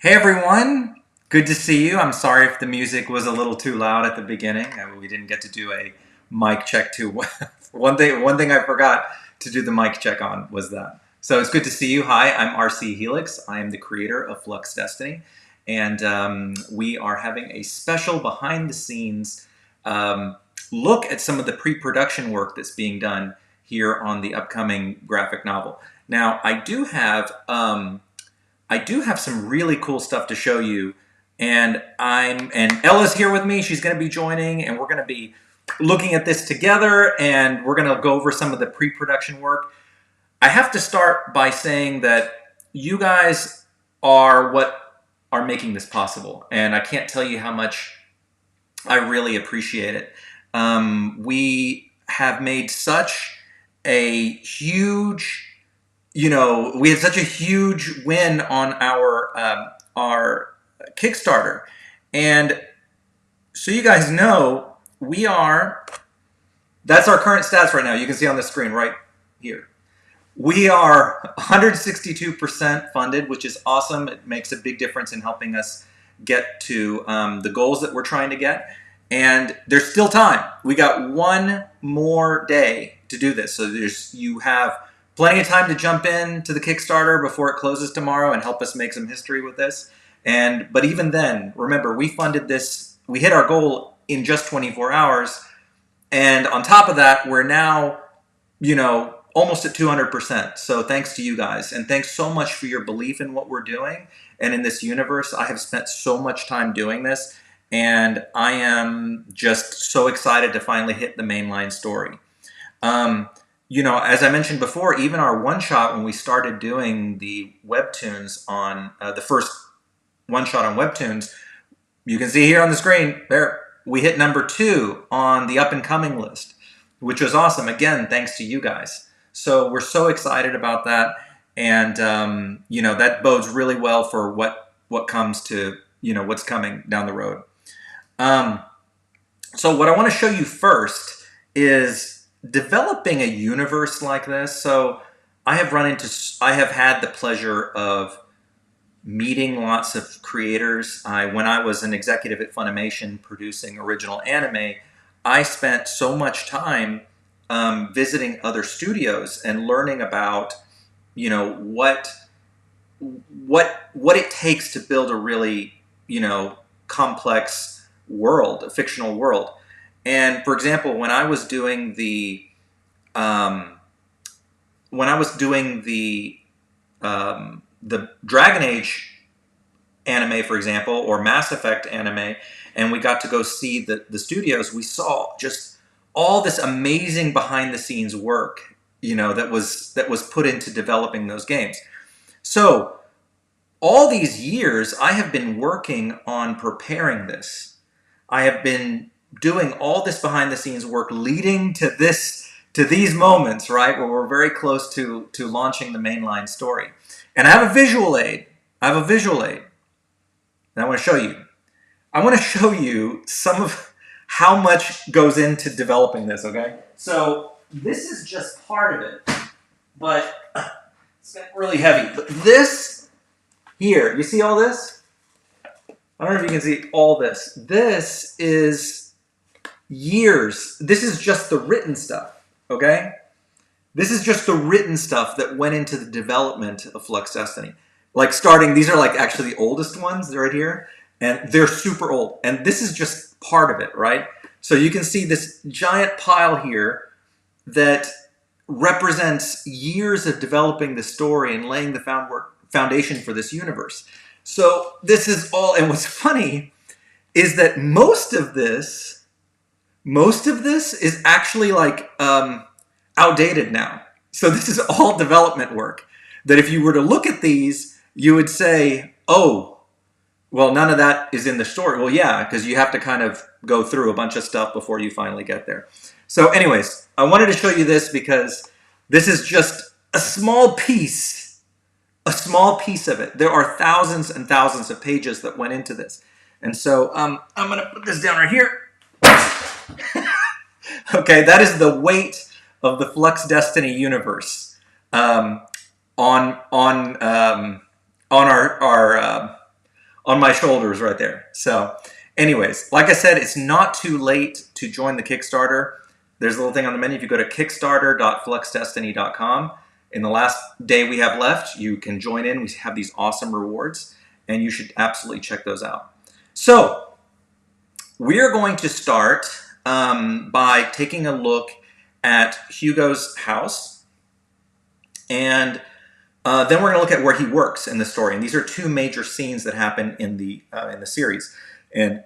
Hey everyone, good to see you. I'm sorry if the music was a little too loud at the beginning. We didn't get to do a mic check too. One thing I forgot to do the mic check on was that. So it's good to see you. Hi, I'm RC Helix. I am the creator of Flux Destiny, and we are having a special behind the scenes look at some of the pre-production work that's being done here on the upcoming graphic novel. Now, I do have some really cool stuff to show you, and Ella's here with me. She's going to be joining, and we're going to be looking at this together, and we're going to go over some of the pre-production work. I have to start by saying that you guys are what are making this possible, and I can't tell you how much I really appreciate it. We have made such a huge we had such a huge win on our Kickstarter, and so you guys know that's our current stats right now. You can see on the screen right here. We are 162% funded, which is awesome. It makes a big difference in helping us get to the goals that we're trying to get. And there's still time. We got one more day to do this. So you have plenty of time to jump in to the Kickstarter before it closes tomorrow and help us make some history with this. But even then, remember, we funded this, we hit our goal in just 24 hours. And on top of that, we're now, almost at 200%. So thanks to you guys. And thanks so much for your belief in what we're doing and in this universe. I have spent so much time doing this, and I am just so excited to finally hit the mainline story. As I mentioned before, even our one-shot, when we started doing the webtoons on the first one-shot on webtoons, you can see here on the screen, there, we hit number 2 on the up-and-coming list, which was awesome. Again, thanks to you guys. So we're so excited about that, and that bodes really well for what comes to what's coming down the road. So what I want to show you first is developing a universe like this. So I have had the pleasure of meeting lots of creators. When I was an executive at Funimation producing original anime, I spent so much time visiting other studios and learning about what it takes to build a really complex world, a fictional world. And for example, when I was doing the Dragon Age anime, for example, or Mass Effect anime, and we got to go see the studios, we saw just all this amazing behind the scenes work, that was put into developing those games. So all these years, I have been working on preparing this. I have been doing all this behind the scenes work leading to these moments, right, where we're very close to launching the mainline story. And I have a visual aid. And I want to show you. I want to show you some of how much goes into developing this, okay? So this is just part of it, but it's really heavy. But this here, you see all this? I don't know if you can see all this. This is years. This is just the written stuff, okay? This is just the written stuff that went into the development of Flux Destiny. Like these are like actually the oldest ones. They're right here, and they're super old. And this is just part of it, right? So you can see this giant pile here that represents years of developing the story and laying the foundation for this universe. So this is all, and what's funny is that most of this is actually like outdated now. So this is all development work that if you were to look at these, you would say, oh, well, none of that is in the story. Well, yeah, because you have to kind of go through a bunch of stuff before you finally get there. So anyways, I wanted to show you this because this is just a small piece of it. There are thousands and thousands of pages that went into this. And so I'm going to put this down right here. Okay, that is the weight of the Flux Destiny universe on our on my shoulders right there. So, anyways, like I said, it's not too late to join the Kickstarter. There's a little thing on the menu. If you go to kickstarter.fluxdestiny.com, in the last day we have left, you can join in. We have these awesome rewards, and you should absolutely check those out. So, we are going to start by taking a look at Hugo's house, and then we're going to look at where he works in the story. And these are two major scenes that happen in the series. And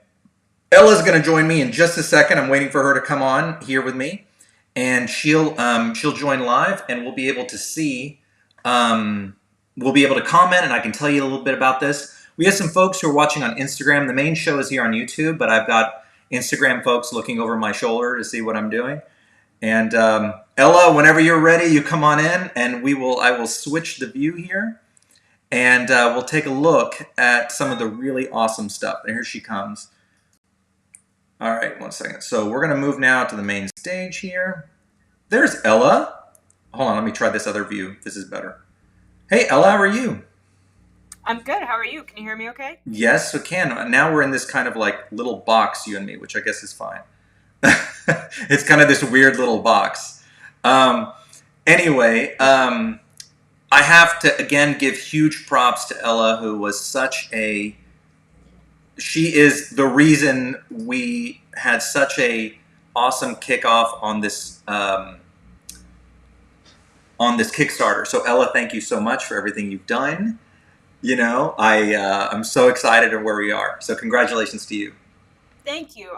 Ella's going to join me in just a second. I'm waiting for her to come on here with me, and she'll join live, and we'll be able to see. We'll be able to comment, and I can tell you a little bit about this. We have some folks who are watching on Instagram. The main show is here on YouTube, but I've got Instagram folks looking over my shoulder to see what I'm doing. And Ella, whenever you're ready, you come on in, and I will switch the view here, and we'll take a look at some of the really awesome stuff. And here she comes. All right, one second. So we're going to move now to the main stage here. There's Ella. Hold on, let me try this other view. This is better. Hey, Ella, how are you? I'm good. How are you? Can you hear me okay? Yes, we can. Now we're in this kind of like little box, you and me, which I guess is fine. It's kind of this weird little box. Anyway, I have to, again, give huge props to Ella, who was she is the reason we had such a awesome kickoff on this Kickstarter. So Ella, thank you so much for everything you've done. You know, I'm so excited at where we are. So congratulations to you. Thank you.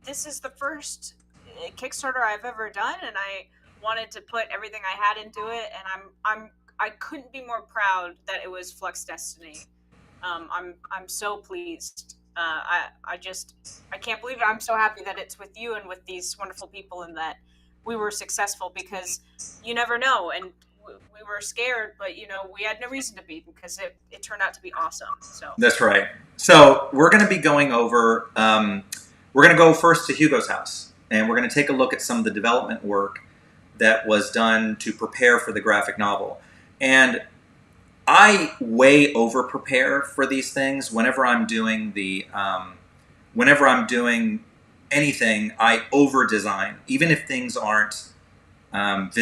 This is the first Kickstarter I've ever done, and I wanted to put everything I had into it, and I couldn't be more proud that it was Flux Destiny. I'm so pleased. I can't believe it. I'm so happy that it's with you and with these wonderful people, and that we were successful, because you never know. And we were scared, but we had no reason to be, because it turned out to be awesome. So That's right. So we're going to be going over. We're going to go first to Hugo's house, and we're going to take a look at some of the development work that was done to prepare for the graphic novel. And I way over prepare for these things. Whenever I'm doing anything, I over design, even if things aren't won't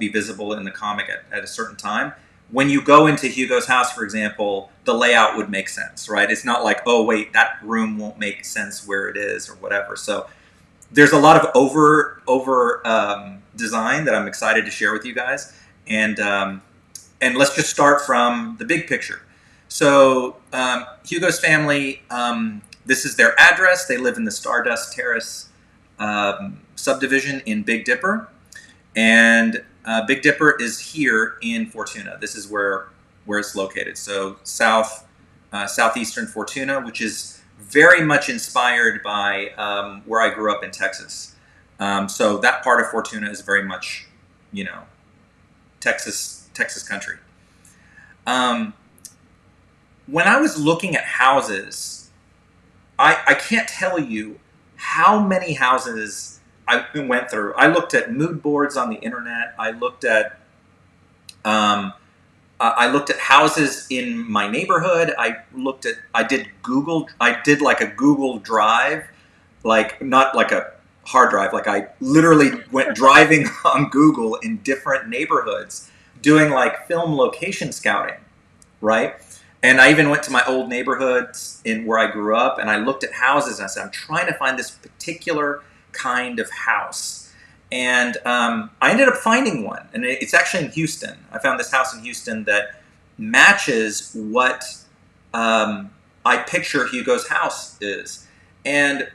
be visible in the comic at a certain time. When you go into Hugo's house, for example, the layout would make sense, right? It's not like, oh wait, that room won't make sense where it is or whatever. So there's a lot of over design that I'm excited to share with you guys, and let's just start from the big picture. So Hugo's family, this is their address. They live in the Stardust Terrace subdivision in Big Dipper, and Big Dipper is here in Fortuna. This is where it's located. So southeastern Fortuna, which is very much inspired by where I grew up in Texas. So that part of Fortuna is very much, Texas country. When I was looking at houses, I can't tell you how many houses I went through. I looked at mood boards on the internet. I looked at houses in my neighborhood. I did like a Google Drive, like not like a hard drive. Like I literally went driving on Google in different neighborhoods, doing like film location scouting, right? And I even went to my old neighborhoods in where I grew up, and I looked at houses, and I said, I'm trying to find this particular kind of house. And I ended up finding one, and it's actually in Houston. I found this house in Houston that matches what I picture Hugo's house is. And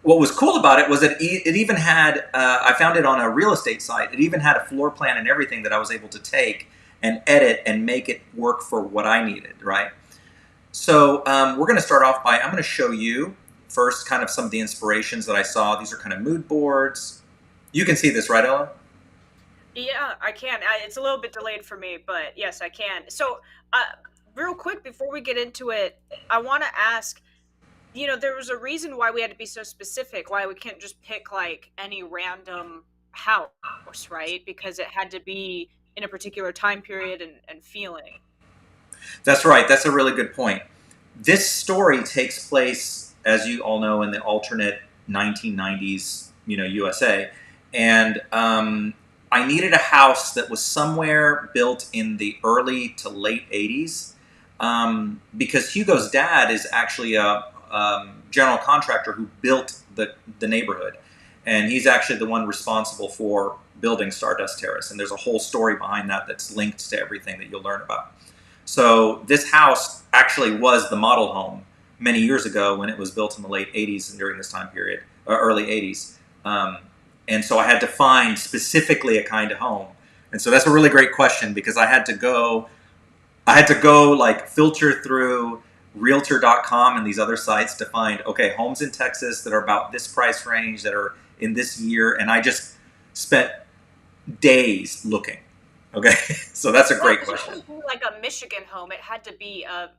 what was cool about it was that it even had, I found it on a real estate site, it even had a floor plan and everything that I was able to take and edit and make it work for what I needed, right? So we're going to start off by, I'm going to show you first kind of some of the inspirations that I saw. These are kind of mood boards. You can see this, right, Ella? yeah, I can. It's a little bit delayed for me, but yes, I can. So real quick before we get into it, I want to ask, there was a reason why we had to be so specific, why we can't just pick like any random house, right? Because it had to be in a particular time period and feeling. That's right. That's a really good point. This story takes place, as you all know, in the alternate 1990s, USA, and I needed a house that was somewhere built in the early to late 80s, because Hugo's dad is actually a general contractor who built the neighborhood, and he's actually the one responsible for building Stardust Terrace. And there's a whole story behind that that's linked to everything that you'll learn about. So this house actually was the model home many years ago when it was built in the late 80s and during this time period, or early 80s. And so I had to find specifically a kind of home. And so that's a really great question, because I had to go like filter through realtor.com and these other sites to find, okay, homes in Texas that are about this price range, that are in this year. And I just spent days looking. Okay, so that's a great question. It couldn't be like a Michigan home. It had to be a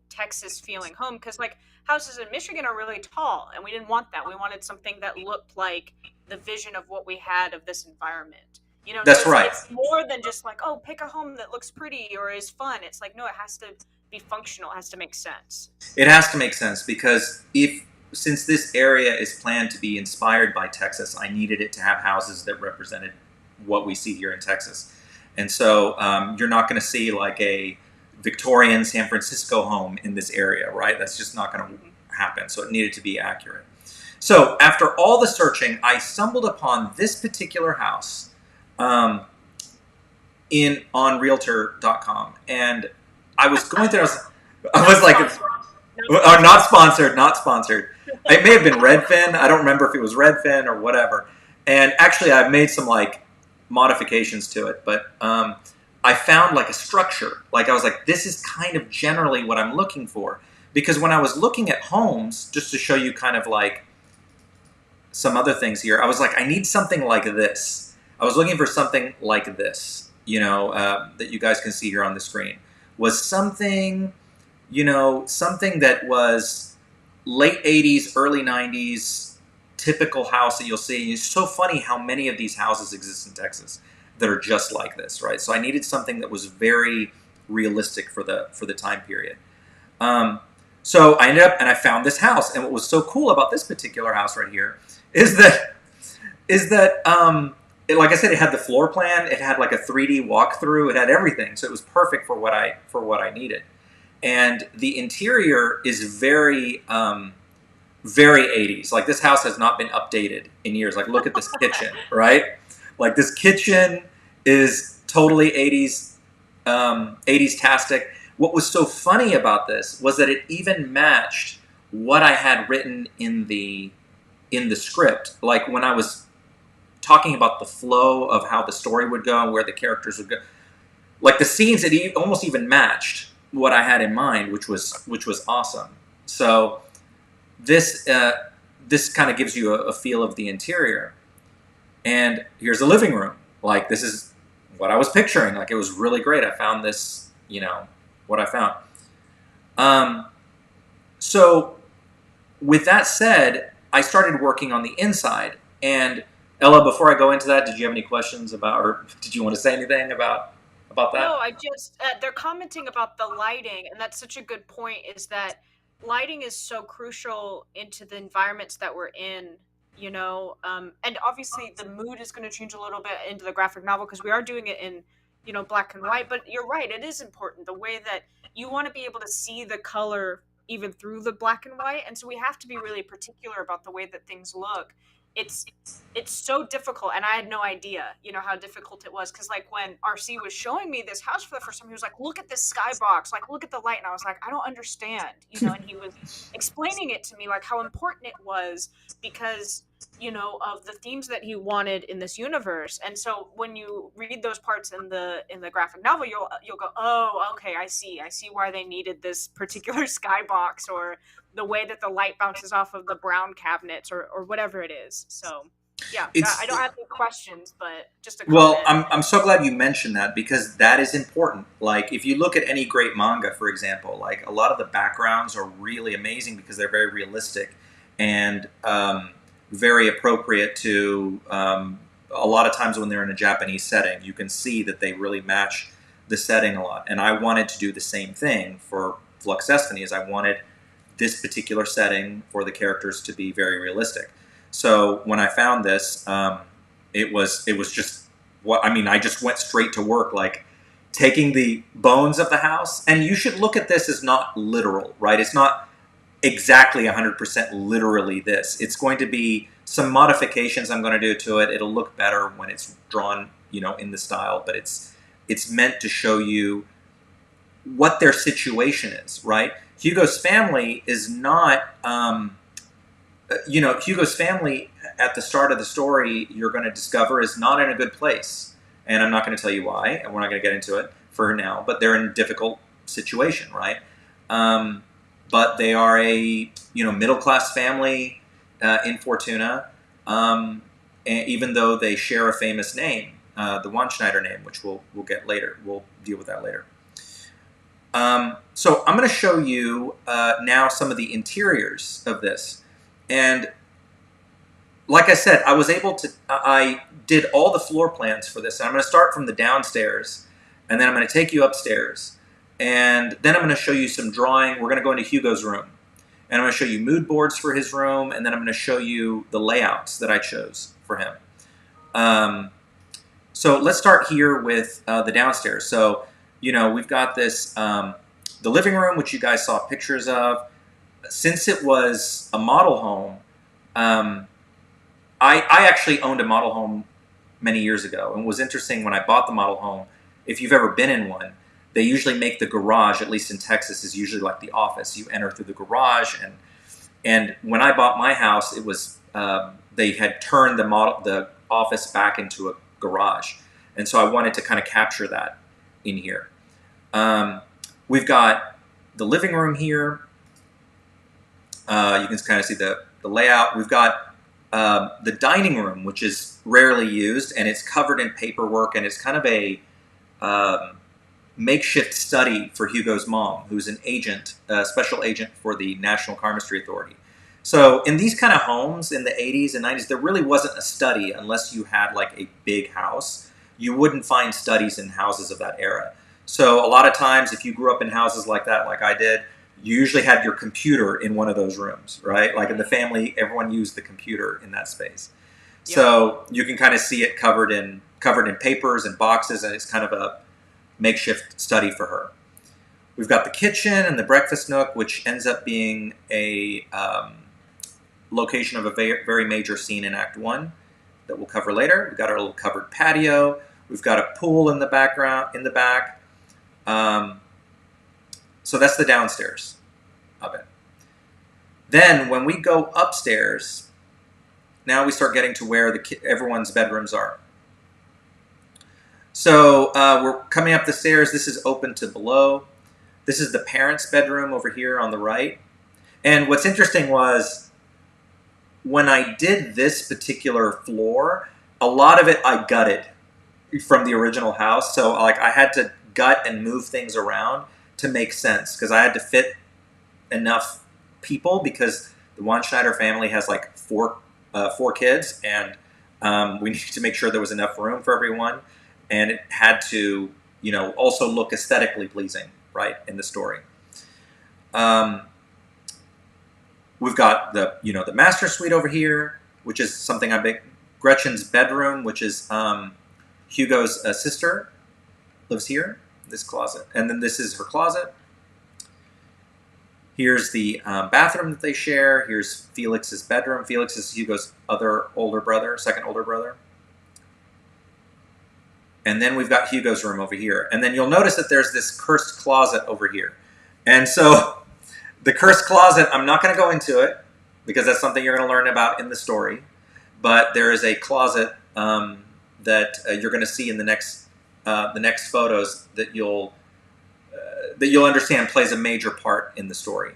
Texas feeling home, because like houses in Michigan are really tall, and we didn't want that. We wanted something that looked like the vision of what we had of this environment. That's so right. It's more than just like, oh, pick a home that looks pretty or is fun. It's like, no, it has to be functional. It has to make sense. It has to make sense, because since this area is planned to be inspired by Texas, I needed it to have houses that represented what we see here in Texas. And so you're not going to see like a Victorian San Francisco home in this area, right? That's just not going to happen. So it needed to be accurate. So after all the searching, I stumbled upon this particular house on Realtor.com, and I was going through. I was like, not sponsored, not sponsored. It may have been Redfin. I don't remember if it was Redfin or whatever. And actually, I've made some like modifications to it, but I found like a structure. Like I was like, this is kind of generally what I'm looking for, because when I was looking at homes, just to show you kind of like some other things here, I was like, I need something like this. I was looking for something like this, that you guys can see here on the screen, was something, something that was late 80s, early 90s, typical house that you'll see. And it's so funny how many of these houses exist in Texas that are just like this, right? So I needed something that was very realistic for the time period. So I ended up, and I found this house. And what was so cool about this particular house right here is that like I said, it had the floor plan. It had like a 3D walkthrough. It had everything. So it was perfect for what I needed. And the interior is very, very 80s. Like this house has not been updated in years. Like look at this kitchen, right? Like this kitchen is totally 80s, 80s-tastic. What was so funny about this was that it even matched what I had written in the script. Like when I was talking about the flow of how the story would go and where the characters would go, like the scenes, it almost even matched what I had in mind, which was awesome. So this kind of gives you a feel of the interior. And here's the living room. Like this is what I was picturing. Like it was really great. I found this, what I found. So with that said, I started working on the inside. And Ella, before I go into that, did you have any questions about, or did you want to say anything about that? No, I just, they're commenting about the lighting, and that's such a good point, is that lighting is so crucial into the environments that we're in, and obviously the mood is going to change a little bit into the graphic novel because we are doing it in, black and white, but you're right, it is important, the way that you want to be able to see the color even through the black and white, and so we have to be really particular about the way that things look. It's so difficult, and I had no idea, how difficult it was, because like when RC was showing me this house for the first time, he was like, look at this skybox, like look at the light, and I was like, I don't understand, and he was explaining it to me, like how important it was because of the themes that he wanted in this universe. And so when you read those parts in the graphic novel, you'll go, oh, okay, I see why they needed this particular skybox, or the way that the light bounces off of the brown cabinets, or whatever it is. So yeah, I don't have any questions, but just a comment. Well, I'm so glad you mentioned that, because that is important. Like if you look at any great manga, for example, like a lot of the backgrounds are really amazing because they're very realistic and very appropriate to a lot of times when they're in a Japanese setting. You can see that they really match the setting a lot, and I wanted to do the same thing for Flux Destiny. Is I wanted this particular setting for the characters to be very realistic. So when I found this, it was just what I mean. I just went straight to work, like taking the bones of the house, and you should look at this as not literal, right? It's not exactly 100% literally this. It's going to be some modifications I'm going to do to it. It'll look better when it's drawn, in the style, but it's meant to show you what their situation is, right? Hugo's family is not, Hugo's family at the start of the story, you're going to discover, is not in a good place. And I'm not going to tell you why, and we're not going to get into it for now, but they're in a difficult situation, right? But they are a, middle-class family in Fortuna, and even though they share a famous name, the Schneider name, which we'll get later. We'll deal with that later. So I'm going to show you now some of the interiors of this. And like I said, I did all the floor plans for this. And I'm going to start from the downstairs, and then I'm going to take you upstairs. And then I'm going to show you some drawing. We're going to go into Hugo's room. And I'm going to show you mood boards for his room, and then I'm going to show you the layouts that I chose for him. So let's start here with the downstairs. So, we've got this, the living room, which you guys saw pictures of. Since it was a model home, I actually owned a model home many years ago. And it was interesting when I bought the model home, if you've ever been in one, they usually make the garage, at least in Texas, is usually like the office. You enter through the garage, and when I bought my house, it was they had turned the office back into a garage, and so I wanted to kind of capture that in here. We've got the living room here. You can kind of see the layout. We've got the dining room, which is rarely used, and it's covered in paperwork, and it's kind of a makeshift study for Hugo's mom, who's an agent, a special agent for the National Chemistry Authority. So in these kind of homes in the 80s and 90s, there really wasn't a study unless you had like a big house. You wouldn't find studies in houses of that era. So a lot of times, if you grew up in houses like that, like I did, you usually had your computer in one of those rooms, right? Like in the family, everyone used the computer in that space. Yep. So you can kind of see it covered in papers and boxes, and it's kind of a makeshift study for her. We've got the kitchen and the breakfast nook, which ends up being a location of a very major scene in Act 1 that we'll cover later. We've got our little covered patio. We've got a pool in the back. So that's the downstairs of it. Then when we go upstairs, now we start getting to where everyone's bedrooms are. So we're coming up the stairs. This is open to below. This is the parents' bedroom over here on the right. And what's interesting was when I did this particular floor, a lot of it I gutted from the original house. So like I had to gut and move things around to make sense because I had to fit enough people because the Schneider family has like four kids, and we needed to make sure there was enough room for everyone. And it had to, also look aesthetically pleasing, right, in the story. We've got the master suite over here, which is something Gretchen's bedroom, which is Hugo's sister, lives here, this closet. And then this is her closet. Here's the bathroom that they share. Here's Felix's bedroom. Felix is Hugo's second older brother. And then we've got Hugo's room over here. And then you'll notice that there's this cursed closet over here. And so the cursed closet, I'm not going to go into it because that's something you're going to learn about in the story. But there is a closet that you're going to see in the next photos that you'll understand plays a major part in the story.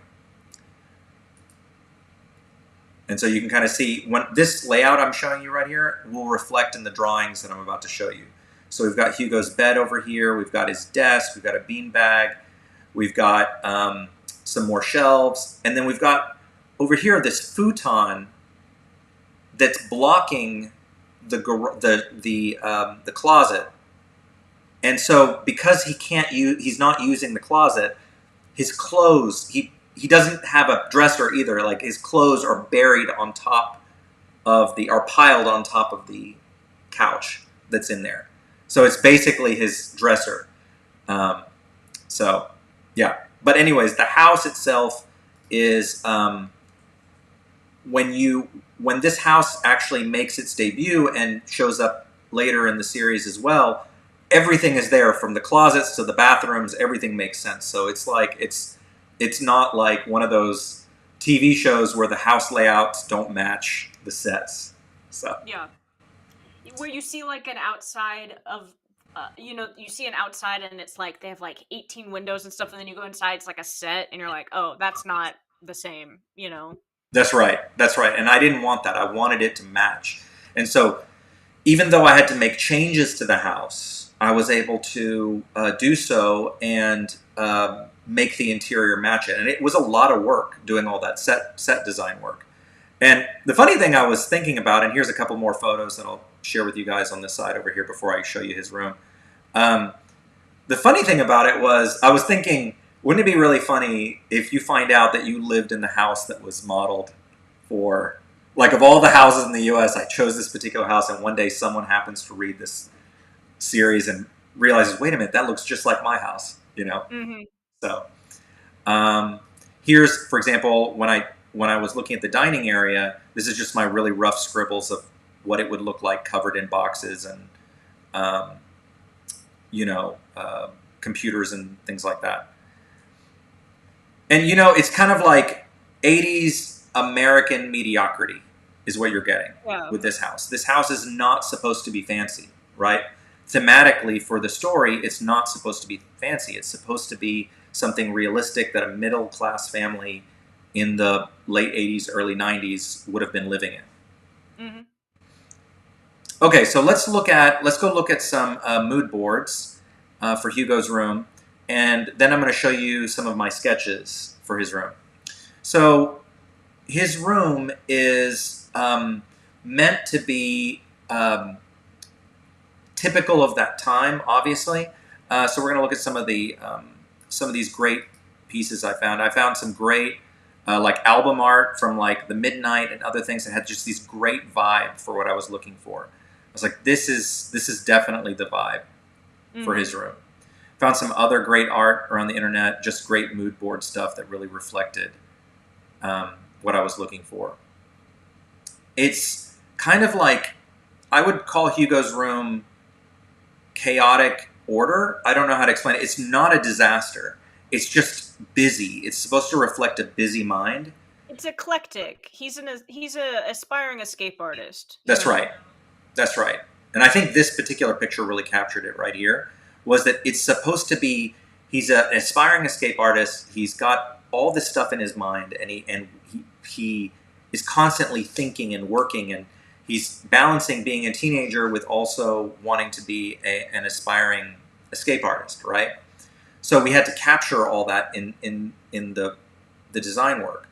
And so you can kind of see when this layout I'm showing you right here will reflect in the drawings that I'm about to show you. So we've got Hugo's bed over here. We've got his desk. We've got a beanbag. We've got some more shelves. And then we've got over here this futon that's blocking the closet. And so because he's not using the closet, his clothes, he doesn't have a dresser either. Like his clothes are buried on top are piled on top of the couch that's in there. So it's basically his dresser. Um, so yeah. But anyways, the house itself is when this house actually makes its debut and shows up later in the series as well, everything is there from the closets to the bathrooms. Everything makes sense. So it's like it's not like one of those TV shows where the house layouts don't match the sets. So Yeah. Where you see like an outside of you see an outside and it's like they have like 18 windows and stuff, and then you go inside, it's like a set, and you're like, oh, that's not the same, you know? that's right. That's right. And I didn't want that. I wanted it to match. And so even though I had to make changes to the house, I was able to do so and make the interior match it. And it was a lot of work doing all that set design work. And the funny thing I was thinking about, and here's a couple more photos that I'll share with you guys on this side over here before I show you his room. The funny thing about it was I was thinking, wouldn't it be really funny if you find out that you lived in the house that was modeled for, like of all the houses in the U.S., I chose this particular house, and one day someone happens to read this series and realizes, wait a minute, that looks just like my house, you know? Mm-hmm. So here's, for example, when I was looking at the dining area, this is just my really rough scribbles of what it would look like covered in boxes and, computers and things like that. And, it's kind of like 80s American mediocrity is what you're getting with this house. This house is not supposed to be fancy, right? Thematically for the story, it's not supposed to be fancy. It's supposed to be something realistic that a middle-class family in the late 80s, early 90s would have been living in. Mm-hmm. Okay, so let's go look at some mood boards for Hugo's room, and then I'm going to show you some of my sketches for his room. So his room is meant to be typical of that time, obviously. So we're going to look at some of these great pieces I found. I found some great like album art from like the Midnight and other things that had just these great vibe for what I was looking for. I was like, this is definitely the vibe for his room. Found some other great art around the internet, just great mood board stuff that really reflected what I was looking for. It's kind of like, I would call Hugo's room chaotic order. I don't know how to explain it. It's not a disaster. It's just busy. It's supposed to reflect a busy mind. It's eclectic. He's a aspiring escape artist. That's right. That's right. And I think this particular picture really captured it right here, was that it's supposed to be, he's an aspiring escape artist. He's got all this stuff in his mind, and he is constantly thinking and working, and he's balancing being a teenager with also wanting to be an aspiring escape artist, right? So we had to capture all that in the design work.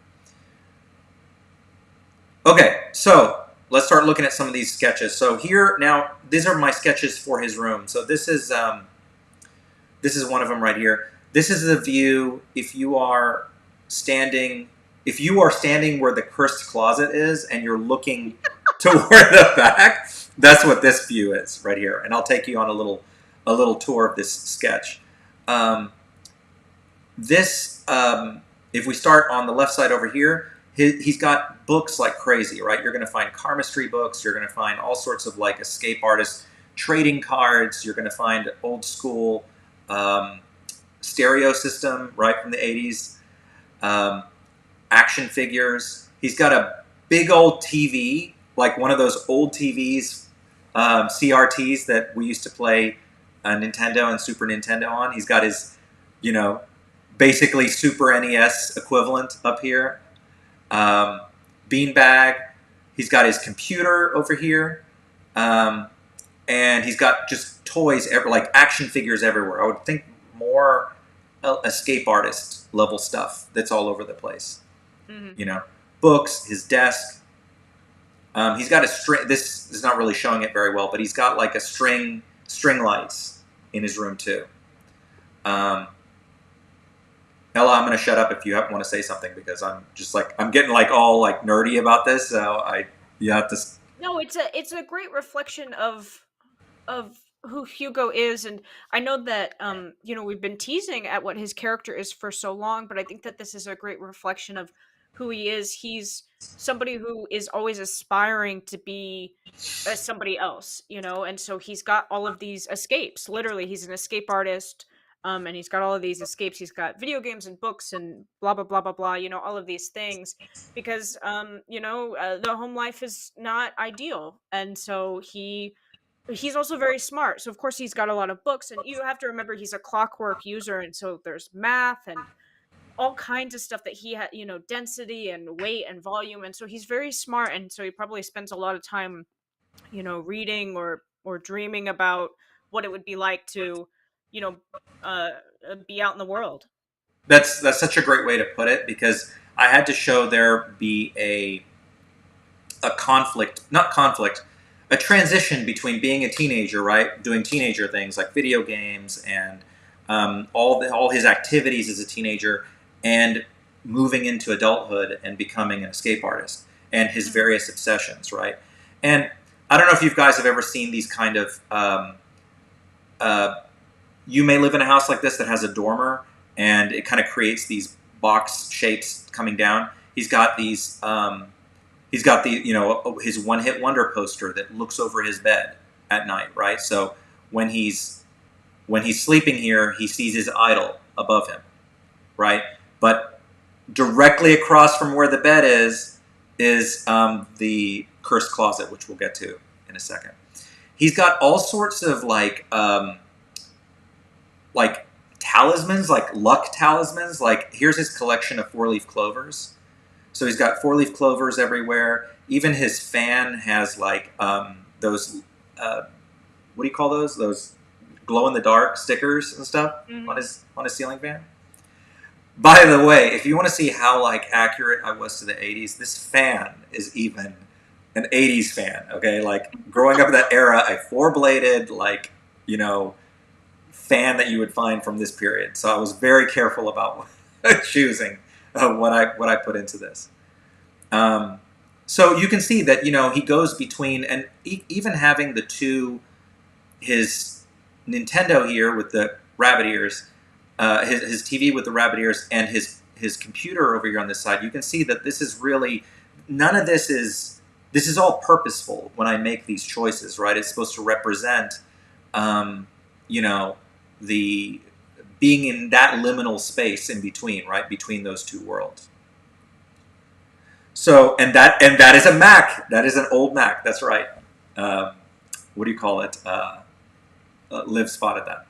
Okay, so let's start looking at some of these sketches. So here now, these are my sketches for his room. So this is one of them right here. This is the view if you are standing where the cursed closet is and you're looking toward the back. That's what this view is right here. And I'll take you on a little tour of this sketch. If we start on the left side over here, he's got books like crazy, right? You're going to find palmistry books. You're going to find all sorts of like escape artists trading cards. You're going to find old school stereo system, right, from the 80s. Action figures. He's got a big old TV, like one of those old TVs, CRTs that we used to play Nintendo and Super Nintendo on. He's got his, basically Super NES equivalent up here. Beanbag. He's got his computer over here. And he's got just toys, like action figures everywhere. I would think more escape artist level stuff that's all over the place. Mm-hmm. Books, his desk. He's got a string. This is not really showing it very well, but he's got like a string lights in his room too. Um, Ella, I'm going to shut up if you want to say something because I'm just like I'm getting like all like nerdy about this. So you have to. No, it's a great reflection of who Hugo is, and I know that we've been teasing at what his character is for so long, but I think that this is a great reflection of who he is. He's somebody who is always aspiring to be somebody else, and so he's got all of these escapes. Literally, he's an escape artist. And he's got all of these escapes. He's got video games and books and blah blah blah blah blah. All of these things because the home life is not ideal, and so he's also very smart. So of course he's got a lot of books, and you have to remember he's a clockwork user, and so there's math and all kinds of stuff that he had, density and weight and volume, and so he's very smart, and so he probably spends a lot of time, reading or dreaming about what it would be like to, you know, be out in the world. That's such a great way to put it because I had to show there be a conflict, not conflict, a transition between being a teenager, right, doing teenager things like video games and all his activities as a teenager, and moving into adulthood and becoming an escape artist and his various obsessions, right? And I don't know if you guys have ever seen these kind of. You may live in a house like this that has a dormer, and it kind of creates these box shapes coming down. He's got these. He's got his one hit wonder poster that looks over his bed at night, right? So when he's sleeping here, he sees his idol above him, right? But directly across from where the bed is the cursed closet, which we'll get to in a second. He's got all sorts of like talismans, like luck talismans. Like here's his collection of 4-leaf clovers. So he's got 4-leaf clovers everywhere. Even his fan has like those, what do you call those? Those glow-in-the-dark stickers and stuff on his ceiling fan. By the way, if you want to see how like accurate I was to the 80s, this fan is even an 80s fan, okay? Like growing up in that era, a 4-bladed, like, fan that you would find from this period. So I was very careful about choosing what I put into this. So you can see that, he goes between, and even having his Nintendo here with the rabbit ears, his TV with the rabbit ears, and his computer over here on this side, you can see that this is really, none of this is all purposeful when I make these choices, right? It's supposed to represent, the being in that liminal space in between, right? Between those two worlds. So, and that is a Mac. That is an old Mac. That's right. What do you call it? Liv spotted that.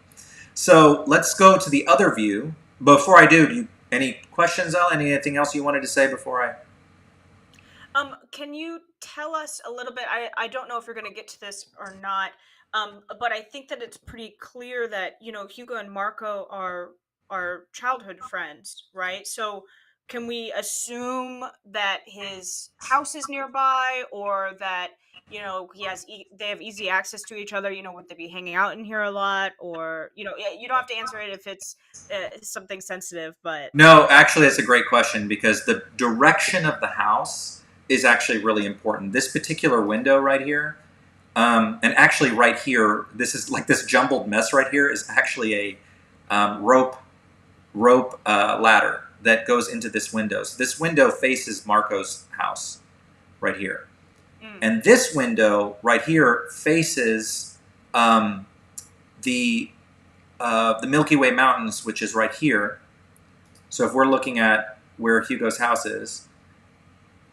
So let's go to the other view. Before I do any questions, Al? Anything else you wanted to say before I? Can you tell us a little bit? I don't know if you're going to get to this or not, but I think that it's pretty clear that Hugo and Marco are childhood friends, right? So can we assume that his house is nearby, or that they have easy access to each other? Would they be hanging out in here a lot, or you don't have to answer it if it's something sensitive, but No, actually, that's a great question because the direction of the house is actually really important. This particular window right here, and actually right here, this is like this jumbled mess right here is actually a rope ladder that goes into this window. So this window faces Marco's house right here. And this window right here faces the Milky Way Mountains, which is right here. So if we're looking at where Hugo's house is,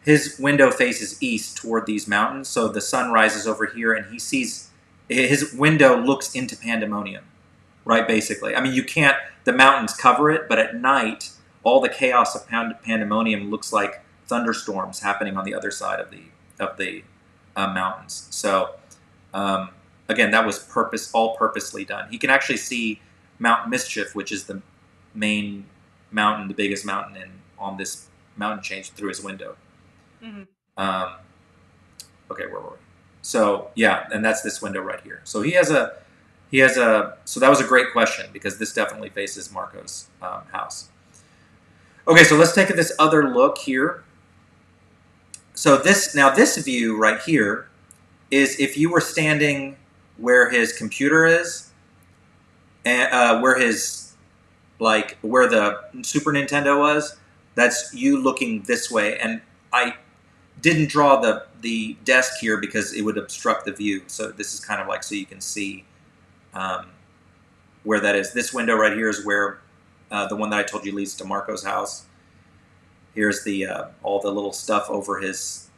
his window faces east toward these mountains. So the sun rises over here, and he sees his window looks into pandemonium, right? Basically, I mean, the mountains cover it, but at night, all the chaos of pandemonium looks like thunderstorms happening on the other side of the mountains. So again, that was all purposely done. He can actually see Mount Mischief, which is the main mountain, the biggest mountain on this mountain chain, through his window. Okay, where were we? So yeah, and that's this window right here. So he has He has a. So that was a great question because this definitely faces Marco's house. Okay, so let's take this other look here. So this view right here is if you were standing where his computer is, and where his where the Super Nintendo was. That's you looking this way, and I didn't draw the desk here because it would obstruct the view. So this is kind of like so you can see um, where that is. This window right here is where the one that I told you leads to Marco's house. Here's the all the little stuff over his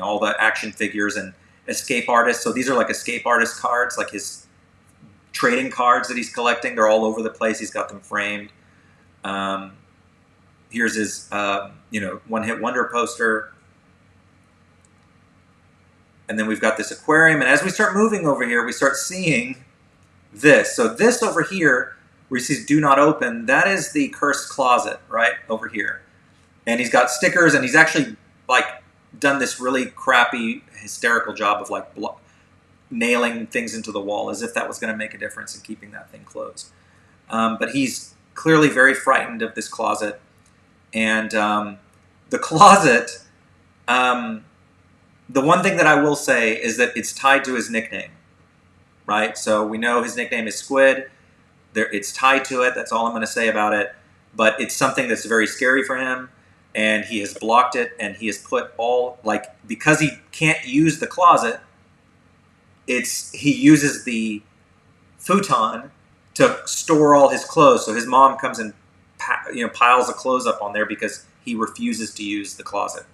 all the action figures and escape artists. So these are like escape artist cards, like his trading cards that he's collecting. They're all over the place. He's got them framed. Um, here's his one hit wonder poster. And then we've got this aquarium. And as we start moving over here, we start seeing this. So this over here, where he says do not open, that is the cursed closet right over here. And he's got stickers, and he's actually like done this really crappy, hysterical job of like nailing things into the wall as if that was going to make a difference in keeping that thing closed. But he's clearly very frightened of this closet. And the closet, the one thing that I will say is that it's tied to his nickname, right? So we know his nickname is Squid. It's tied to it. That's all I'm going to say about it. But it's something that's very scary for him, and he has blocked it, and he has put because he can't use the closet, he uses the futon to store all his clothes. So his mom comes and piles the clothes up on there because he refuses to use the closet.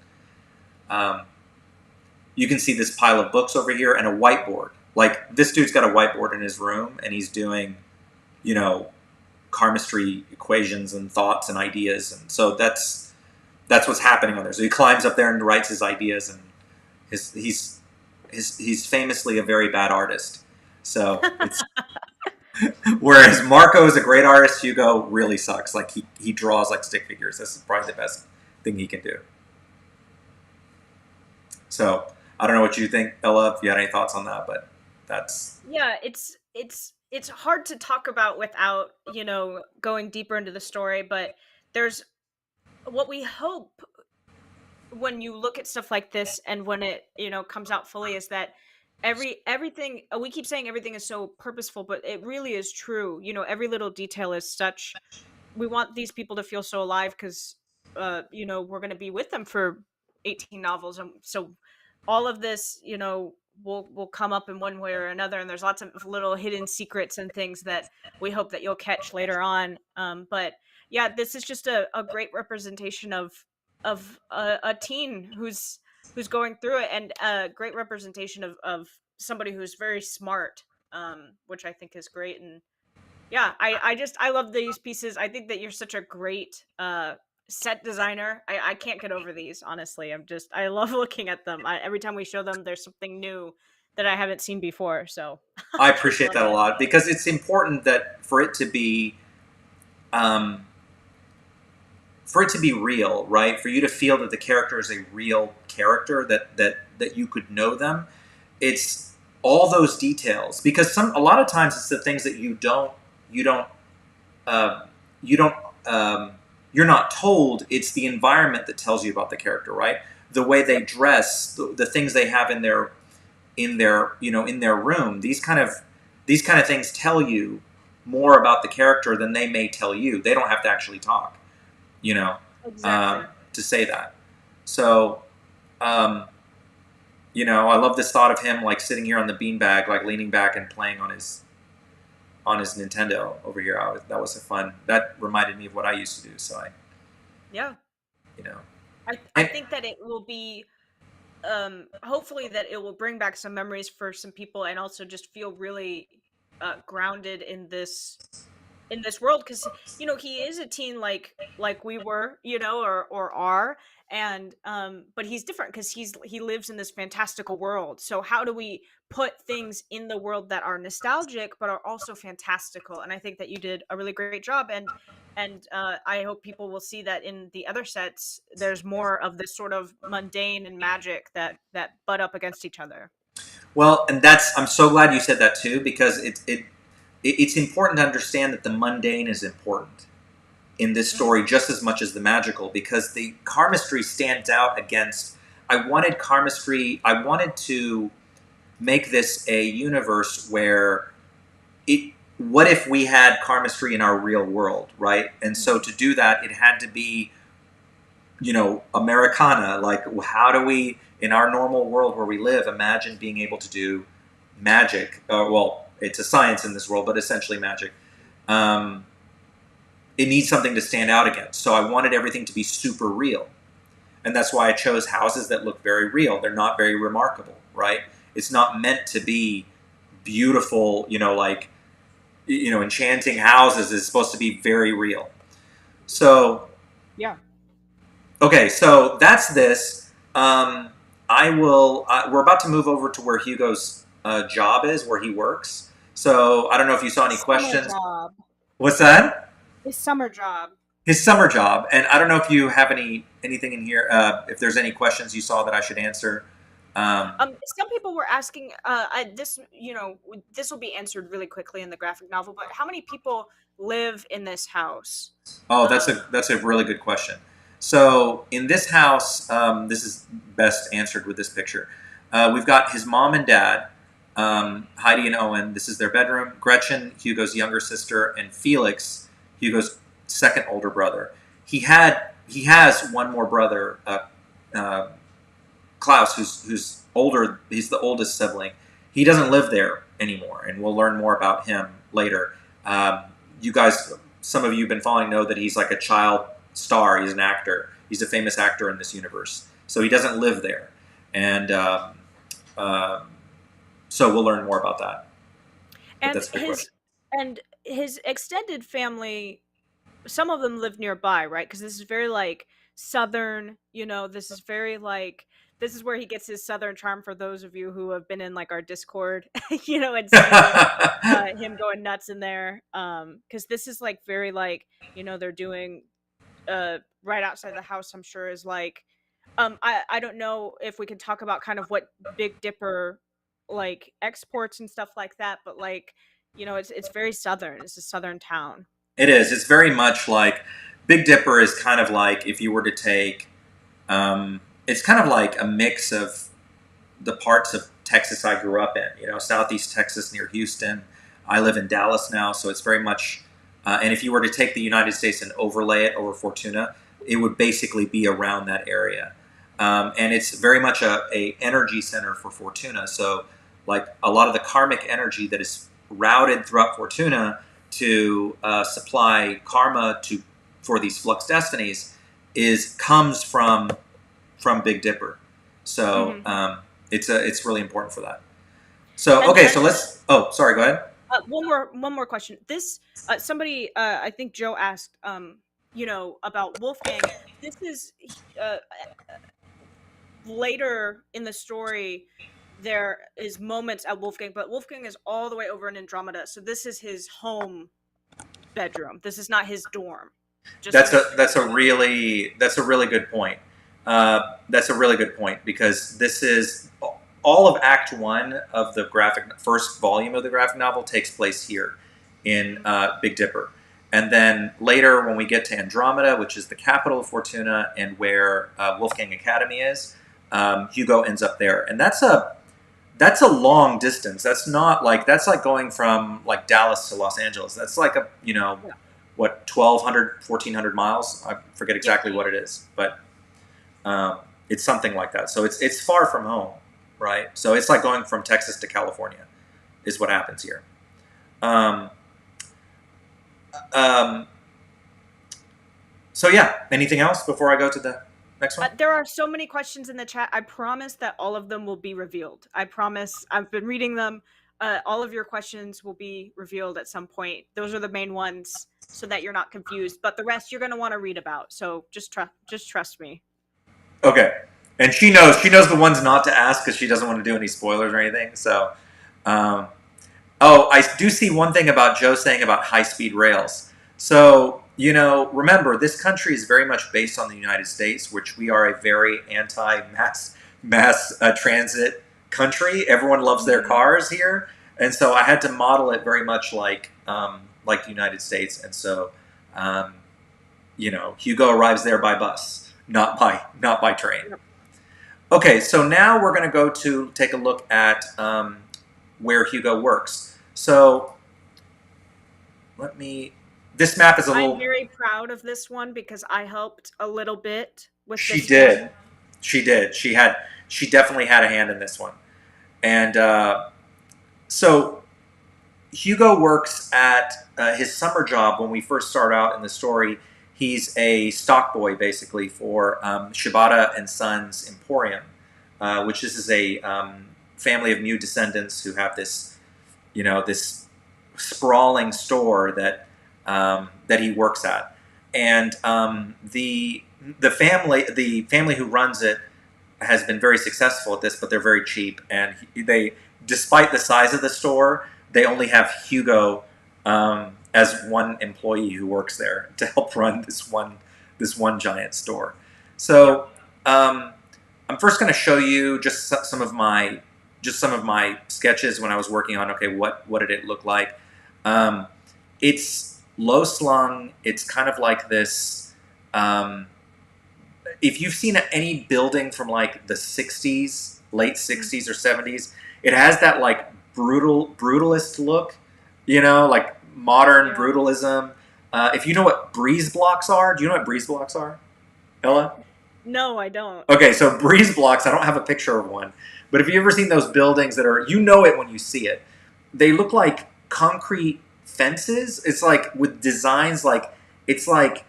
You can see this pile of books over here and a whiteboard. Like this dude's got a whiteboard in his room, and he's doing, chemistry equations and thoughts and ideas, and so that's what's happening on there. So he climbs up there and writes his ideas, and he's famously a very bad artist. So it's whereas Marco is a great artist, Hugo really sucks. Like he draws like stick figures. This is probably the best thing he can do. So I don't know what you think, Bella, if you had any thoughts on that, but that's it's hard to talk about without going deeper into the story, but there's what we hope when you look at stuff like this and when it comes out fully is that everything we keep saying everything is so purposeful, but it really is true. Every little detail is such. We want these people to feel so alive because we're going to be with them for 18 novels, and so all of this will come up in one way or another, and there's lots of little hidden secrets and things that we hope that you'll catch later on. But yeah, this is just a great representation of a teen who's going through it, and a great representation of somebody who's very smart, which I think is great. And yeah, I love these pieces. I think that you're such a great set designer. I can't get over these, honestly. I love looking at them. Every time we show them, there's something new that I haven't seen before. So I I just appreciate love that a it. lot because it's important that um, for it to be real, right? For you to feel that the character is a real character, that you could know them. It's all those details because a lot of times it's the things that you don't uh, you don't you're not told. It's the environment that tells you about the character, right? The way they dress, the things they have in their room. These kind of things tell you more about the character than they may tell you. They don't have to actually talk, you know, Exactly. to say that. So, um, I love this thought of him like sitting here on the beanbag, like leaning back and playing on his Nintendo over here. That was a fun. That reminded me of what I used to do. So Yeah. you know, I and think that it will be hopefully that it will bring back some memories for some people, and also just feel really grounded in this world, because he is a teen like we were, or are. And but he's different because he lives in this fantastical world. So how do we put things in the world that are nostalgic but are also fantastical? And I think that you did a really great job. And I hope people will see that in the other sets there's more of this sort of mundane and magic that butt up against each other. Well, and I'm so glad you said that too, because it's important to understand that the mundane is important in this story just as much as the magical, because the karmistry stands out against. I wanted karmistry. I wanted to make this a universe where it. What if we had karmistry in our real world, right? And so to do that, it had to be, Americana. Like, how do we, in our normal world where we live, imagine being able to do magic? Well, it's a science in this world, but essentially magic. It needs something to stand out against. So I wanted everything to be super real. And that's why I chose houses that look very real. They're not very remarkable, right? It's not meant to be beautiful, enchanting houses. It's supposed to be very real. So, Yeah. okay, so that's this. We're about to move over to where Hugo's job is, where he works. So I don't know if you saw any Summer questions. job. What's that? His summer job. His summer job. And I don't know if you have anything in here. If there's any questions you saw that I should answer. Some people were asking. This, this will be answered really quickly in the graphic novel. But how many people live in this house? Oh, that's a really good question. So in this house, this is best answered with this picture. We've got his mom and dad, Heidi and Owen. This is their bedroom. Gretchen, Hugo's younger sister, and Felix, Hugo's second older brother. He has one more brother, Klaus, who's older. He's the oldest sibling. He doesn't live there anymore, and we'll learn more about him later. You guys, some of you have been following, know that he's like a child star. He's an actor. He's a famous actor in this universe. So he doesn't live there, and so we'll learn more about that. And his extended family, some of them live nearby, right? Because this is very like southern. This is very like. This is where he gets his southern charm, for those of you who have been in like our Discord, and seen him going nuts in there. Because this is like very like, they're doing right outside the house, I'm sure is like, I don't know if we can talk about kind of what Big Dipper like exports and stuff like that, but like, it's very southern. It's a southern town. It is. It's very much like Big Dipper is kind of like if you were to take. It's kind of like a mix of the parts of Texas I grew up in, southeast Texas near Houston. I live in Dallas now, so it's very much, and if you were to take the United States and overlay it over Fortuna, it would basically be around that area. And it's very much a energy center for Fortuna. So like a lot of the karmic energy that is routed throughout Fortuna to supply karma for these Flux Destinies comes from Big Dipper. So it's really important for that. So okay, so let's. Oh, sorry. Go ahead. One more question. This somebody I think Joe asked about Wolfgang. This is later in the story. There is moments at Wolfgang, but Wolfgang is all the way over in Andromeda. So this is his home bedroom. This is not his dorm. That's a really good point. That's a really good point, because this is all of Act 1 of the first volume of the graphic novel takes place here in Big Dipper. And then later when we get to Andromeda, which is the capital of Fortuna and where Wolfgang Academy is, Hugo ends up there. And that's a long distance. That's like going from like Dallas to Los Angeles. That's like 1,200, 1,400 miles. I forget exactly what it is, but it's something like that. So it's far from home, right? So it's like going from Texas to California is what happens here. So yeah, anything else before I go to the next one? There are so many questions in the chat. I promise that all of them will be revealed. I promise. I've been reading them. All of your questions will be revealed at some point. Those are the main ones, so that you're not confused. But the rest you're going to want to read about. So just trust me. Okay. And she knows the ones not to ask because she doesn't want to do any spoilers or anything. So, I do see one thing about Joe saying about high-speed rails. So, remember, this country is very much based on the United States, which we are a very anti-mass transit country. Everyone loves their cars here, and so I had to model it very much like the United States. And so, Hugo arrives there by bus, not by train. Yep. Okay, so now we're going to go to take a look at where Hugo works. So this map is a little. I'm very proud of this one because I helped a little bit with She this did. one. She did. She definitely had a hand in this one. And so Hugo works at his summer job. When we first start out in the story, he's a stock boy basically for Shibata and Sons Emporium, which is a family of Mew descendants who have this, this sprawling store that he works at. And the family who runs it has been very successful at this, but they're very cheap. And despite the size of the store, they only have Hugo as one employee who works there to help run this one giant store. So I'm first going to show you just some of my sketches when I was working on. Okay, what did it look like? It's low slung. It's kind of like this. If you've seen any building from like the 60s, late 60s or 70s, it has that like brutalist look, like modern brutalism. If you know what breeze blocks are, do you know what breeze blocks are, Ella? No, I don't. Okay, so breeze blocks, I don't have a picture of one, but if you've ever seen those buildings that are, it when you see it, they look like concrete fences. It's like with designs like, it's like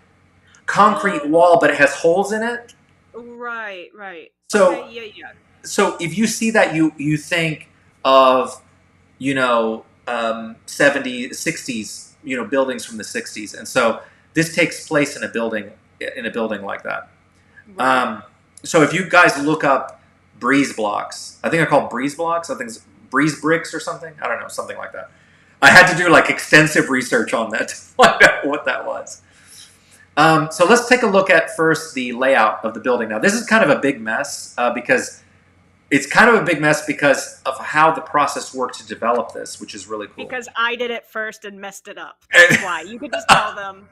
concrete wall, but it has holes in it. Right. So, okay, yeah. So if you see that, you think of, 70s, 60s, buildings from the 60s. And so this takes place in a building like that. Right. So if you guys look up breeze blocks, I think they're called breeze blocks. I think it's breeze bricks or something. I don't know, something like that. I had to do like extensive research on that to find out what that was. So let's take a look at first the layout of the building. Now this is kind of a big mess because of how the process worked to develop this, which is really cool. Because I did it first and messed it up. That's why. You could just tell them.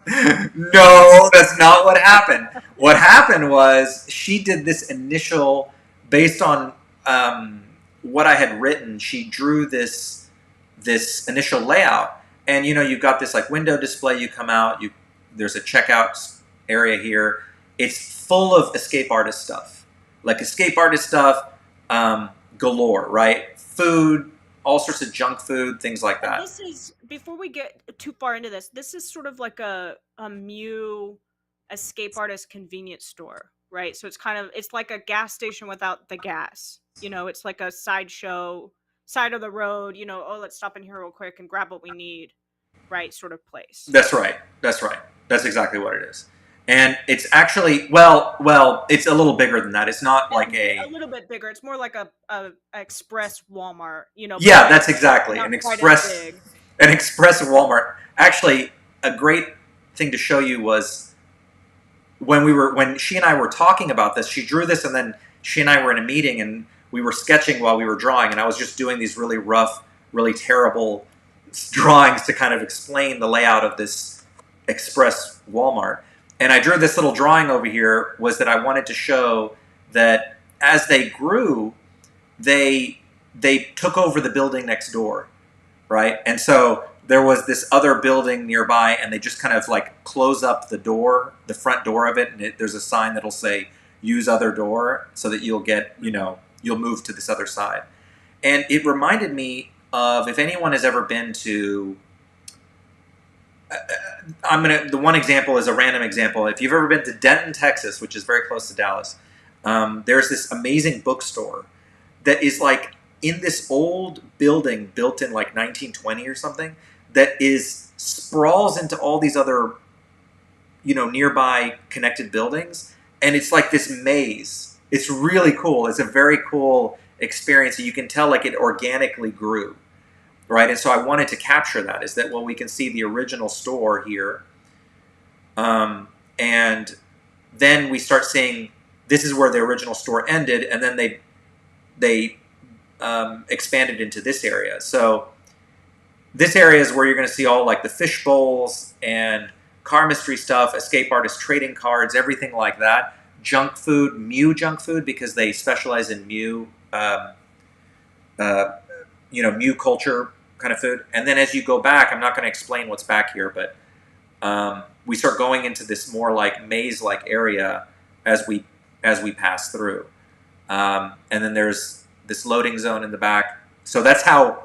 No, that's not what happened. What happened was she did this initial, based on what I had written, she drew this initial layout. And, you've got this like window display, you come out, there's a checkout area here. It's full of escape artist stuff. Like escape artist stuff, galore, right? Food, all sorts of junk food, things like that. This is, before we get too far into this is sort of like a Mew escape artist convenience store, right? So it's like a gas station without the gas. It's like a sideshow, side of the road, let's stop in here real quick and grab what we need, right? Sort of place. That's right. That's exactly what it is. And it's actually, well, it's a little bigger than that. It's not like a little bit bigger. It's more like a express Walmart, Yeah, that's exactly an express Walmart. Actually, a great thing to show you was when she and I were talking about this. She drew this, and then she and I were in a meeting, and we were sketching while we were drawing, and I was just doing these really rough, really terrible drawings to kind of explain the layout of this express Walmart. And I drew this little drawing over here, was that I wanted to show that as they grew, they took over the building next door, right? And so there was this other building nearby, and they just kind of like close up the door, the front door of it, and there's a sign that'll say "Use other door," so that you'll move to this other side. And it reminded me of, if anyone has ever been to, the one example is a random example. If you've ever been to Denton, Texas, which is very close to Dallas, there's this amazing bookstore that is like in this old building built in like 1920 or something, that sprawls into all these other, nearby connected buildings. And it's like this maze. It's really cool. It's a very cool experience. You can tell like it organically grew. Right, and so I wanted to capture that. Is that, we can see the original store here, and then we start seeing this is where the original store ended, and then they expanded into this area. So this area is where you're going to see all like the fish bowls and car mystery stuff, escape artist trading cards, everything like that. Junk food, Mew junk food, because they specialize in Mew, uh, Mew culture kind of food. And then as you go back, I'm not going to explain what's back here, but we start going into this more like maze-like area as we pass through. And then there's this loading zone in the back. So that's how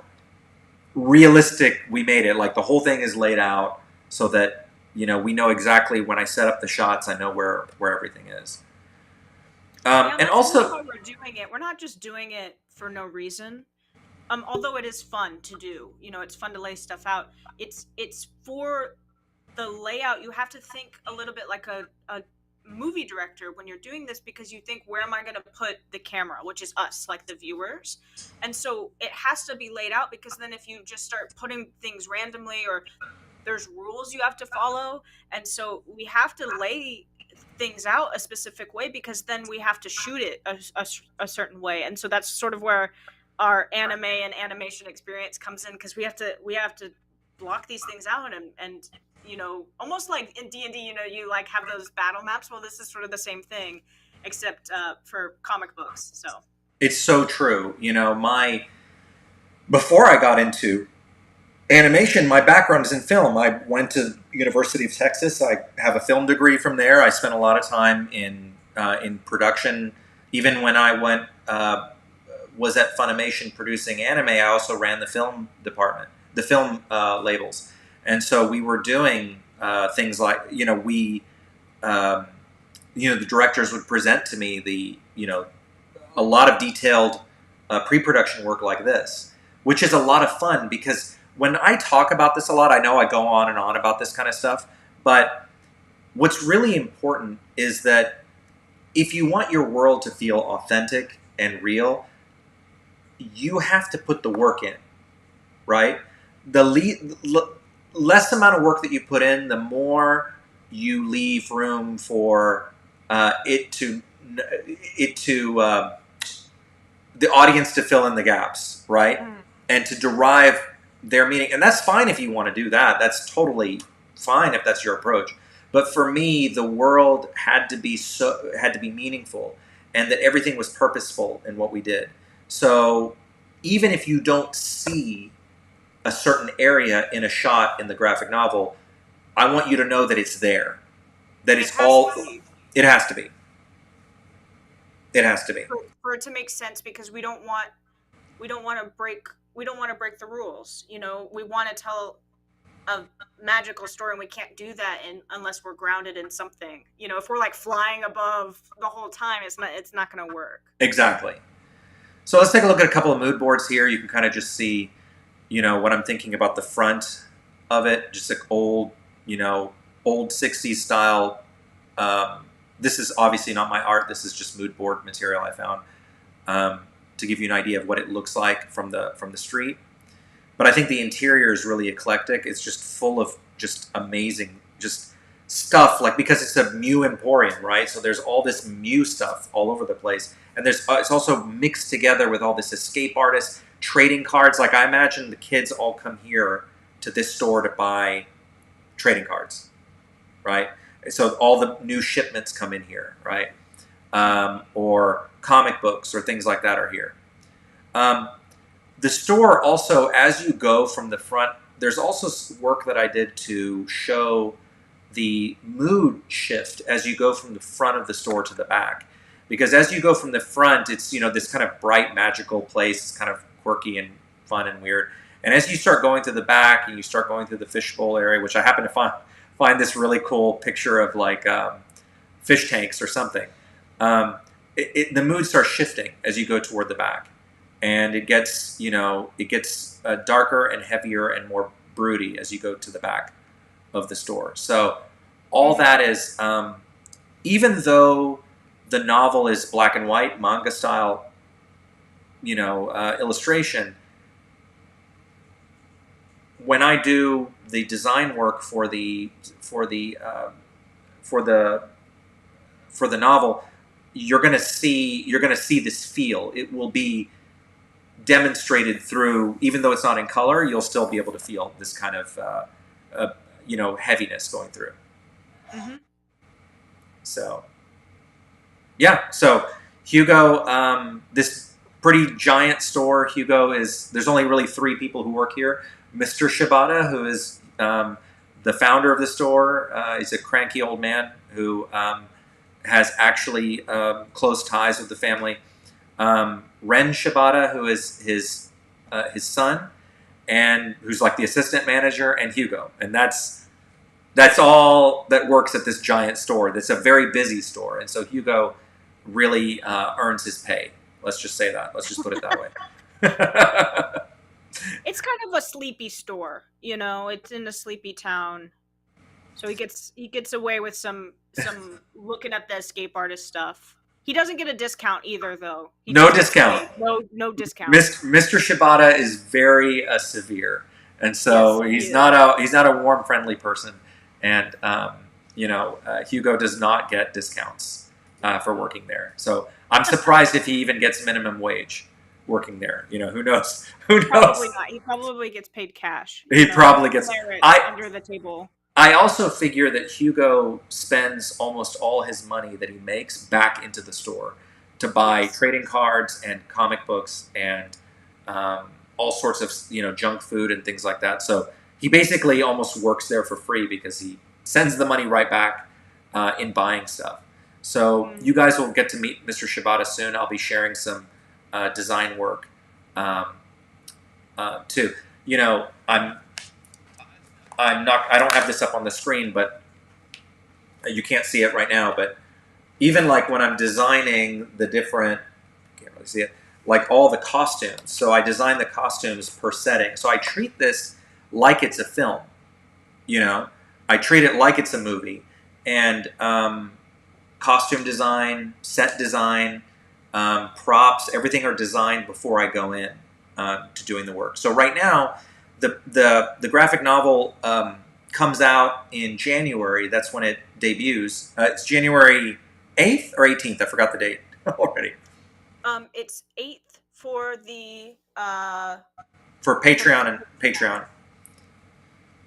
realistic we made it. Like the whole thing is laid out so that we know exactly when I set up the shots, I know where everything is. Yeah, And that's really also, how we're doing it. We're not just doing it for no reason. Although it is fun to do, it's fun to lay stuff out. It's for the layout. You have to think a little bit like a movie director when you're doing this, because you think, where am I going to put the camera, which is us, like the viewers. And so it has to be laid out, because then if you just start putting things randomly, or there's rules you have to follow, and so we have to lay things out a specific way, because then we have to shoot it a certain way. And so that's sort of where our anime and animation experience comes in, because we have to block these things out, and almost like in D&D, you like have those battle maps. Well, this is sort of the same thing, except for comic books. So it's so true. Before I got into animation, my background is in film. I went to University of Texas. I have a film degree from there. I spent a lot of time in production. Even when I was at Funimation producing anime, I also ran the film department, the film labels. And so we were doing things like, the directors would present to me a lot of detailed pre-production work like this, which is a lot of fun, because when I talk about this a lot, I know I go on and on about this kind of stuff, but what's really important is that if you want your world to feel authentic and real, you have to put the work in, right? The less amount of work that you put in, the more you leave room for the audience to fill in the gaps, right? And to derive their meaning. And that's fine if you want to do that. That's totally fine if that's your approach. But for me, the world had to be meaningful, and that everything was purposeful in what we did. So even if you don't see a certain area in a shot in the graphic novel, I want you to know that it's there. That it's all. It has to be. It has to be. For it to make sense, because we don't want to break the rules. We want to tell a magical story, and we can't do that unless we're grounded in something. If we're like flying above the whole time, it's not going to work. Exactly. So let's take a look at a couple of mood boards here. You can kind of just see, what I'm thinking about the front of it. Just like old 60s style. This is obviously not my art. This is just mood board material I found to give you an idea of what it looks like from the street. But I think the interior is really eclectic. It's just full of just amazing just stuff, like, because it's a Mew Emporium, right? So there's all this Mew stuff all over the place. And it's also mixed together with all this escape artists, trading cards. Like, I imagine the kids all come here to this store to buy trading cards, right? So all the new shipments come in here, right? Or comic books or things like that are here. The store also, as you go from the front, there's also work that I did to show the mood shift as you go from the front of the store to the back. Because as you go from the front, it's, this kind of bright, magical place. It's kind of quirky and fun and weird. And as you start going to the back and you start going through the fishbowl area, which I happen to find this really cool picture of like fish tanks or something, the mood starts shifting as you go toward the back. And it gets, darker and heavier and more broody as you go to the back of the store. So all that is, even though the novel is black and white, manga style, illustration, when I do the design work for the novel, you're gonna see this feel. It will be demonstrated through, even though it's not in color, you'll still be able to feel this kind of heaviness going through. Mm-hmm. So yeah, so Hugo, this pretty giant store. Hugo there's only really 3 people who work here. Mr. Shibata, who is the founder of the store, is a cranky old man who has actually close ties with the family. Ren Shibata, who is his son, and who's like the assistant manager, and Hugo, and that's all that works at this giant store. That's a very busy store, and so Hugo really earns his pay. Let's just say that. Let's just put it that way. It's kind of a sleepy store, you know. It's in a sleepy town, so he gets away with some looking at the escape artist stuff. He doesn't get a discount either, though. No discount. No discount. Mr. Shibata is very severe, and so Yes, he's not a warm, friendly person. And Hugo does not get discounts for working there. So I'm surprised if he even gets minimum wage working there. Who knows? Who knows? Probably not. He probably gets paid cash. He probably gets under the table. I also figure that Hugo spends almost all his money that he makes back into the store to buy trading cards and comic books and all sorts of junk food and things like that. So he basically almost works there for free because he sends the money right back in buying stuff. So you guys will get to meet Mr. Shibata soon. I'll be sharing some design work too. I don't have this up on the screen, but you can't see it right now. But even like when I'm designing the different, can't really see it, like all the costumes. So I design the costumes per setting. So I treat this like it's a film. I treat it like it's a movie. And costume design, set design, props, everything are designed before I go in to doing the work. So right now, the graphic novel comes out in January. That's when it debuts. It's January 8th or 18th. I forgot the date already. It's 8th for the for Patreon and Patreon.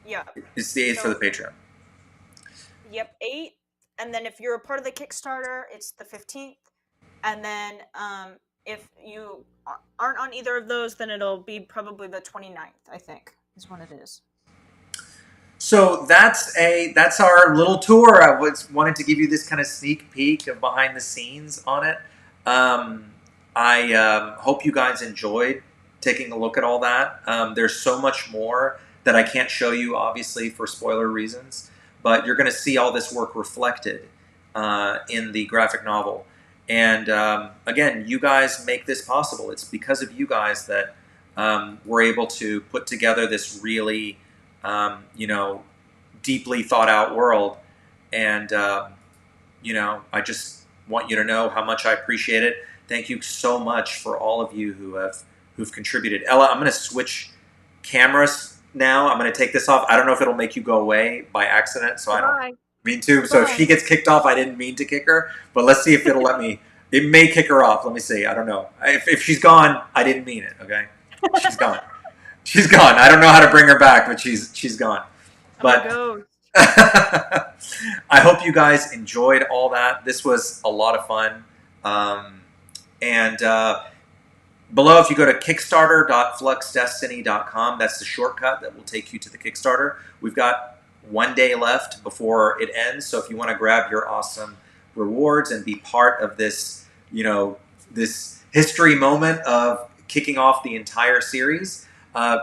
Yeah. It's the 8th for the Patreon. Yep, 8th. And then if you're a part of the Kickstarter, it's the 15th. And then if you aren't on either of those, then it'll be probably the 29th, I think, is when it is. So that's our little tour. I wanted to give you this kind of sneak peek of behind the scenes on it. I hope you guys enjoyed taking a look at all that. There's so much more that I can't show you, obviously, for spoiler reasons. But you're going to see all this work reflected in the graphic novel. And again, you guys make this possible. It's because of you guys that we're able to put together this really, deeply thought out world. And, I just want you to know how much I appreciate it. Thank you so much for all of you who've contributed. Ella, I'm going to switch cameras now. I'm going to take this off. I don't know if it'll make you go away by accident, so I don't mean to. So if she gets kicked off, I didn't mean to kick her, but let's see if it'll let me. It may kick her off. Let me see. I don't know. If she's gone, I didn't mean it. Okay, she's gone. She's gone. I don't know how to bring her back, but she's gone. But I hope you guys enjoyed all that. This was a lot of fun. And below, if you go to kickstarter.fluxdestiny.com, that's the shortcut that will take you to the Kickstarter. We've got 1 day left before it ends, so if you want to grab your awesome rewards and be part of this, this history moment of kicking off the entire series,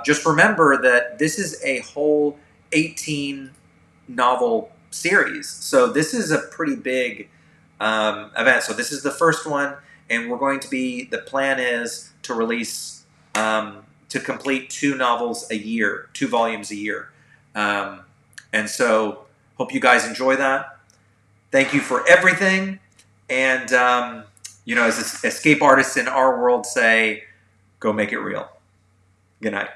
just remember that this is a whole 18 novel series. So this is a pretty big event. So this is the first one, and the plan is to release, to complete 2 novels a year, 2 volumes a year. And so hope you guys enjoy that. Thank you for everything. And, as escape artists in our world say, go make it real. Good night.